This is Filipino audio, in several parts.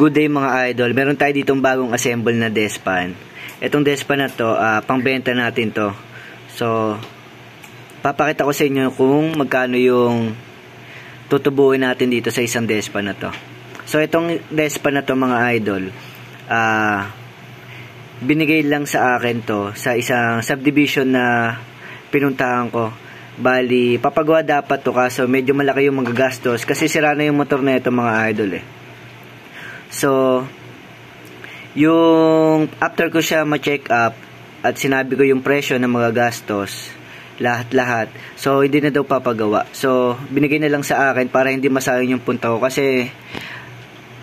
Good day mga idol. Meron tayo ditong bagong assemble na despan. Itong despan na to, pangbenta natin to. So, papakita ko sa inyo kung magkano yung tutubuin natin dito sa isang despan na to. So, itong despan na to mga idol, binigay lang sa akin to sa isang subdivision na pinuntahan ko. Bali, papagawa dapat to kaso medyo malaki yung magagastos kasi sira na yung motor na ito mga idol eh. So, yung after ko siya ma-check up at sinabi ko yung presyo na magagastos, lahat-lahat. So, hindi na daw papagawa. So, binigay na lang sa akin para hindi masayang yung punta ko kasi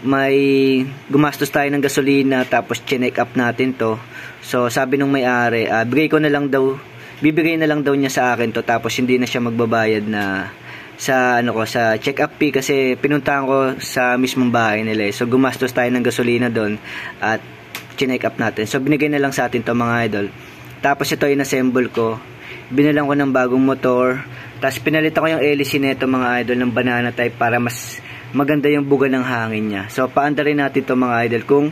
may gumastos tayo ng gasolina tapos check up natin to. So, sabi nung may-ari, bibigay na lang daw niya sa akin to tapos hindi na siya magbabayad na sa sa check-up fee kasi pinuntahan ko sa mismong bahay nila eh. So gumastos tayo ng gasolina doon at check up natin. So binigay na lang sa atin to mga idol. Tapos ito in-assemble ko. Binilang ko ng bagong motor. Tapos pinalitan ko yung hélice nito mga idol ng banana type para mas maganda yung buga ng hangin niya. So paandarin natin to mga idol kung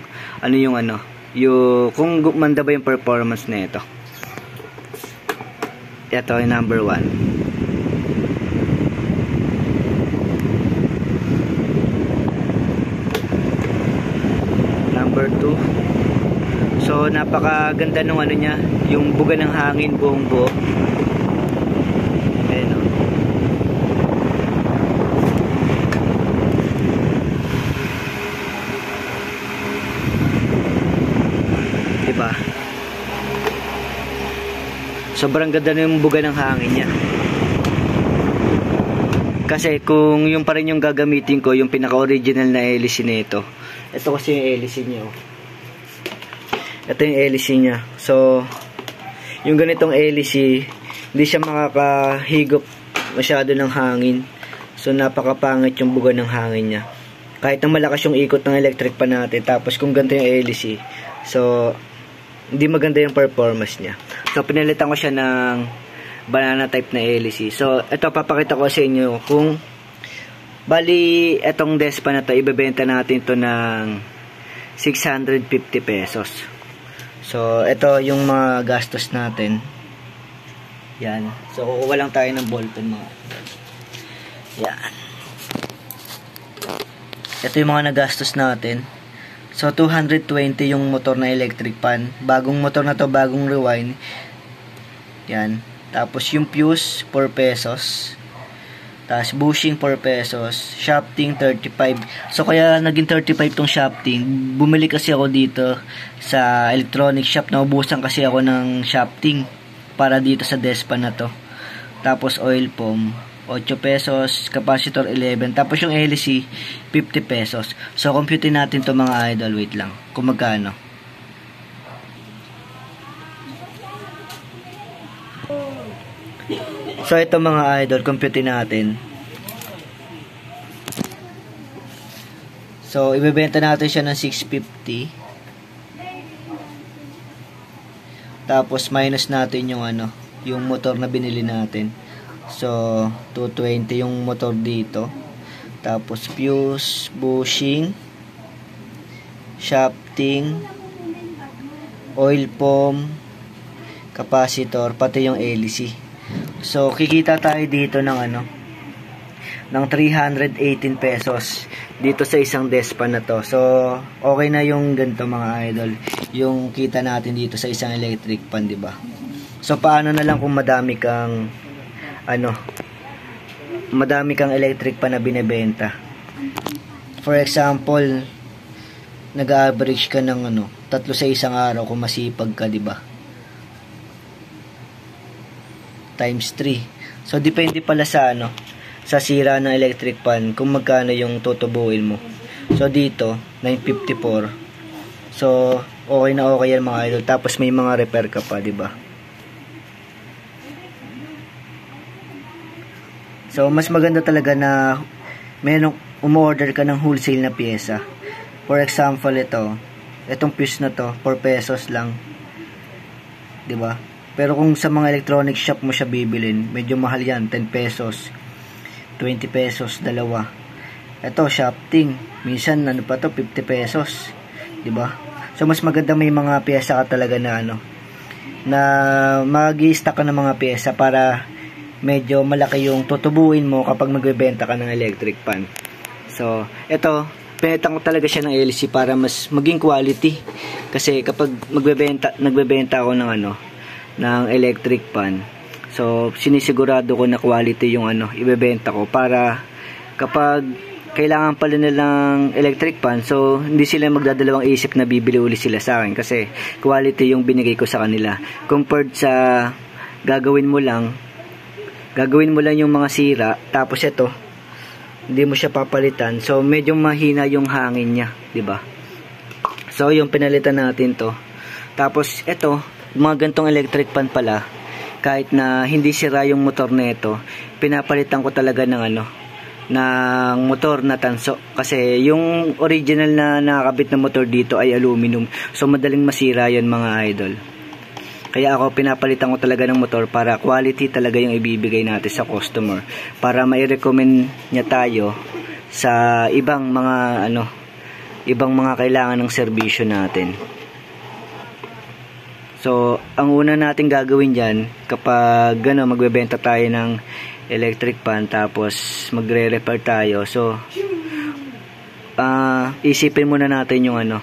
kung gumanda ba yung performance nito. Ito yung number 1. Number 2. So napakaganda nung niya, yung buga ng hangin buong buo. Ayan o. Diba? Sobrang ganda na yung buga ng hangin niya. Kasi kung yung pa rin yung gagamitin ko, yung pinaka-original na hélice nito. Ito kasi yung hélice niya. Ito yung hélice niya. So, yung ganitong hélice, hindi siya makakahigop masyado ng hangin. So, napakapangit yung buga ng hangin niya. Kahit na malakas yung ikot ng electric pa natin, tapos kung ganito yung hélice, so, hindi maganda yung performance niya. So, pinalitan ko siya ng banana type na hélice. So, ito papakita ko sa inyo kung bali, etong despa na to, ibebenta natin to ng 650 pesos. So, ito yung mga gastos natin. Yan. So, kukuha lang tayo ng ballpen mga. Yan. Ito yung mga nagastos natin. So, 220 yung motor na electric pan. Bagong motor na to, bagong rewind. Yan. Tapos yung fuse, 4 pesos. Tapos bushing, 4 pesos. Shafting, 35. So kaya naging 35 tong shafting. Bumili kasi ako dito sa electronic shop. Naubusan kasi ako ng shafting para dito sa despa na to. Tapos oil pump, 8 pesos. Capacitor, 11. Tapos yung hélice, 50 pesos. So compute natin to mga idol. Wait lang. Kung magkano. So ito mga idol, compute natin. So ibebenta natin siya ng 650. Tapos minus natin yung yung motor na binili natin. So 220 yung motor dito. Tapos fuse, bushing, shafting, oil pump, capacitor, pati yung hélice. So, kikita tayo dito ng ng 318 pesos dito sa isang despa na to. So, okay na yung ganito mga idol. Yung kita natin dito sa isang electric pan, di ba? So, paano na lang kung madami kang electric pan na binebenta. For example, nag-average ka ng 3 sa isang araw kung masipag ka, di ba? Times 3. So, depende pala sa sa sira ng electric pan kung magkano yung tutubuin mo. So, dito, 954. So, okay na okay yan mga idol. Tapos, may mga repair ka pa, diba? So, mas maganda talaga na umorder ka ng wholesale na pyesa. For example, itong fuse na to, 4 pesos lang. Diba? Pero kung sa mga electronic shop mo siya bibilin, medyo mahal yan, 10 pesos, 20 pesos, dalawa. Ito, shafting. Minsan, ano pa to, 50 pesos. Diba? So, mas maganda may mga pyesa ka talaga na ano, na mag-i-stock ka ng mga pyesa para medyo malaki yung tutubuin mo kapag magbebenta ka ng electric pan. So, ito, pinalitan ko talaga siya ng LC para mas maging quality. Kasi kapag nagbebenta ako ng ano, ng electric pan, so, sinisigurado ko na quality yung ano, ibebenta ko para kapag kailangan pala nilang electric pan, so hindi sila magdadalawang isip na bibili uli sila sa akin kasi quality yung binigay ko sa kanila compared sa gagawin mo lang yung mga sira, tapos ito hindi mo siya papalitan, so medyo mahina yung hangin niya, di ba? So yung pinalitan natin to, tapos ito mga gantong electric pan pala, kahit na hindi sira yung motor nito, pinapalitan ko talaga ng ano, ng motor na tanso, kasi yung original na nakakabit na motor dito ay aluminum, so madaling masira yan mga idol. Kaya ako pinapalitan ko talaga ng motor para quality talaga yung ibibigay natin sa customer, para mai-recommend niya tayo sa ibang mga ano, ibang mga kailangan ng serbisyo natin. So ang una natin gagawin dyan kapag ano, magbebenta tayo ng electric pan tapos magre-repair tayo, so isipin muna natin yung ano,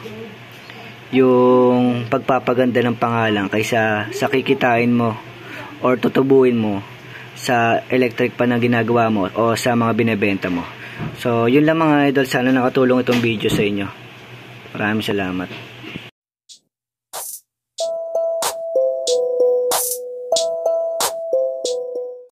yung pagpapaganda ng pangalan kaysa sa kikitain mo or tutubuin mo sa electric pan na ginagawa mo o sa mga binebenta mo. So yun lang mga idol, sana nakatulong itong video sa inyo. Maraming salamat.